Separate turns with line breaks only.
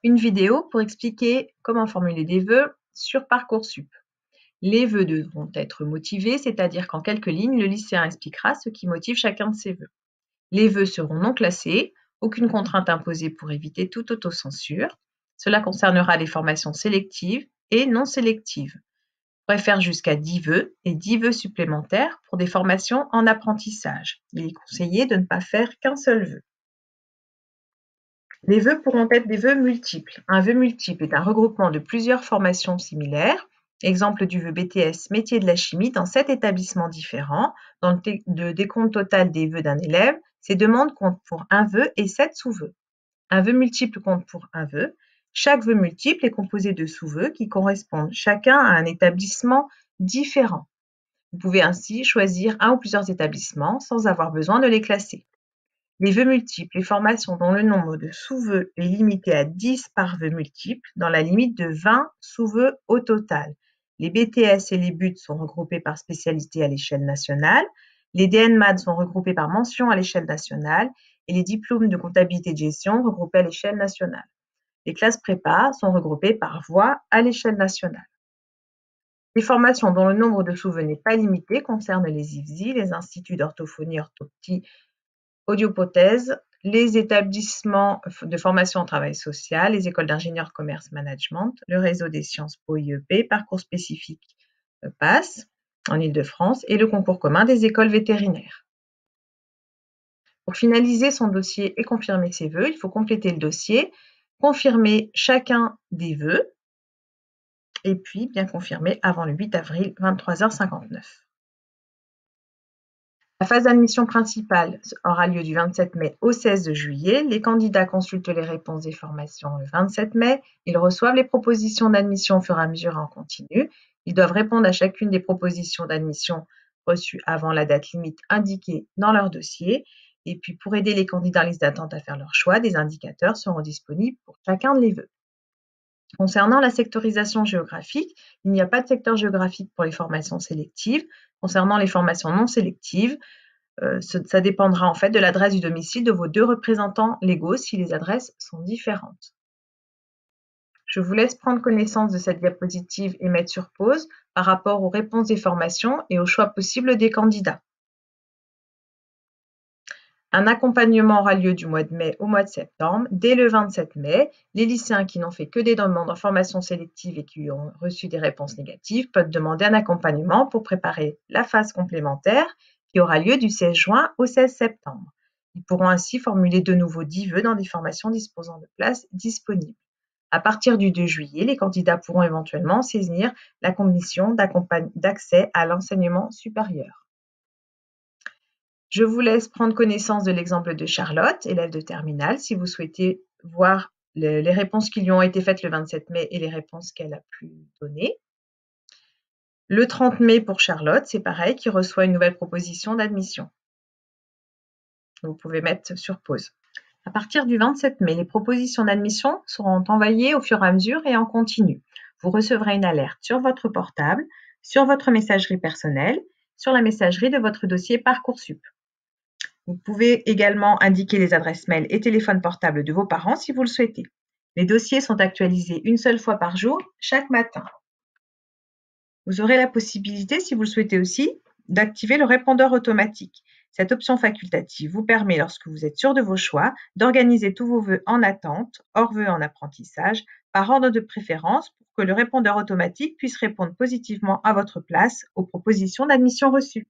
Une vidéo pour expliquer comment formuler des vœux sur Parcoursup. Les vœux devront être motivés, c'est-à-dire qu'en quelques lignes, le lycéen expliquera ce qui motive chacun de ses vœux. Les vœux seront non classés, aucune contrainte imposée pour éviter toute autocensure. Cela concernera les formations sélectives et non sélectives. On pourrait faire jusqu'à 10 vœux et 10 vœux supplémentaires pour des formations en apprentissage. Il est conseillé de ne pas faire qu'un seul vœu. Les vœux pourront être des vœux multiples. Un vœu multiple est un regroupement de plusieurs formations similaires. Exemple du vœu BTS métier de la chimie dans 7 établissements différents. Dans le décompte total des vœux d'un élève, ces demandes comptent pour un vœu et 7 sous-vœux. Un vœu multiple compte pour un vœu. Chaque vœu multiple est composé de sous-vœux qui correspondent chacun à un établissement différent. Vous pouvez ainsi choisir un ou plusieurs établissements sans avoir besoin de les classer. Les vœux multiples, les formations dont le nombre de sous-vœux est limité à 10 par vœu multiple, dans la limite de 20 sous-vœux au total. Les BTS et les BUT sont regroupés par spécialité à l'échelle nationale. Les DNMAD sont regroupés par mention à l'échelle nationale et les diplômes de comptabilité de gestion regroupés à l'échelle nationale. Les classes prépa sont regroupées par voie à l'échelle nationale. Les formations dont le nombre de sous-vœux n'est pas limité concernent les IFSI, les instituts d'orthophonie, orthoptie, audioprothèse, les établissements de formation en travail social, les écoles d'ingénieurs commerce management, le réseau des sciences Po IEP, parcours spécifique PASS en Île-de-France et le concours commun des écoles vétérinaires. Pour finaliser son dossier et confirmer ses vœux, il faut compléter le dossier, confirmer chacun des vœux et puis bien confirmer avant le 8 avril, 23h59. La phase d'admission principale aura lieu du 27 mai au 16 juillet. Les candidats consultent les réponses des formations le 27 mai. Ils reçoivent les propositions d'admission au fur et à mesure en continu. Ils doivent répondre à chacune des propositions d'admission reçues avant la date limite indiquée dans leur dossier. Et puis, pour aider les candidats en liste d'attente à faire leur choix, des indicateurs seront disponibles pour chacun des vœux. Concernant la sectorisation géographique, il n'y a pas de secteur géographique pour les formations sélectives. Concernant les formations non sélectives, ça dépendra en fait de l'adresse du domicile de vos 2 représentants légaux si les adresses sont différentes. Je vous laisse prendre connaissance de cette diapositive et mettre sur pause par rapport aux réponses des formations et aux choix possibles des candidats. Un accompagnement aura lieu du mois de mai au mois de septembre. Dès le 27 mai, les lycéens qui n'ont fait que des demandes en formation sélective et qui ont reçu des réponses négatives peuvent demander un accompagnement pour préparer la phase complémentaire qui aura lieu du 16 juin au 16 septembre. Ils pourront ainsi formuler de nouveau 10 vœux dans des formations disposant de places disponibles. À partir du 2 juillet, les candidats pourront éventuellement saisir la commission d'accès à l'enseignement supérieur. Je vous laisse prendre connaissance de l'exemple de Charlotte, élève de terminale, si vous souhaitez voir les réponses qui lui ont été faites le 27 mai et les réponses qu'elle a pu donner. Le 30 mai pour Charlotte, c'est pareil, qui reçoit une nouvelle proposition d'admission. Vous pouvez mettre sur pause. À partir du 27 mai, les propositions d'admission seront envoyées au fur et à mesure et en continu. Vous recevrez une alerte sur votre portable, sur votre messagerie personnelle, sur la messagerie de votre dossier Parcoursup. Vous pouvez également indiquer les adresses mail et téléphones portables de vos parents si vous le souhaitez. Les dossiers sont actualisés une seule fois par jour, chaque matin. Vous aurez la possibilité, si vous le souhaitez aussi, d'activer le répondeur automatique. Cette option facultative vous permet, lorsque vous êtes sûr de vos choix, d'organiser tous vos vœux en attente, hors vœux en apprentissage, par ordre de préférence pour que le répondeur automatique puisse répondre positivement à votre place aux propositions d'admission reçues.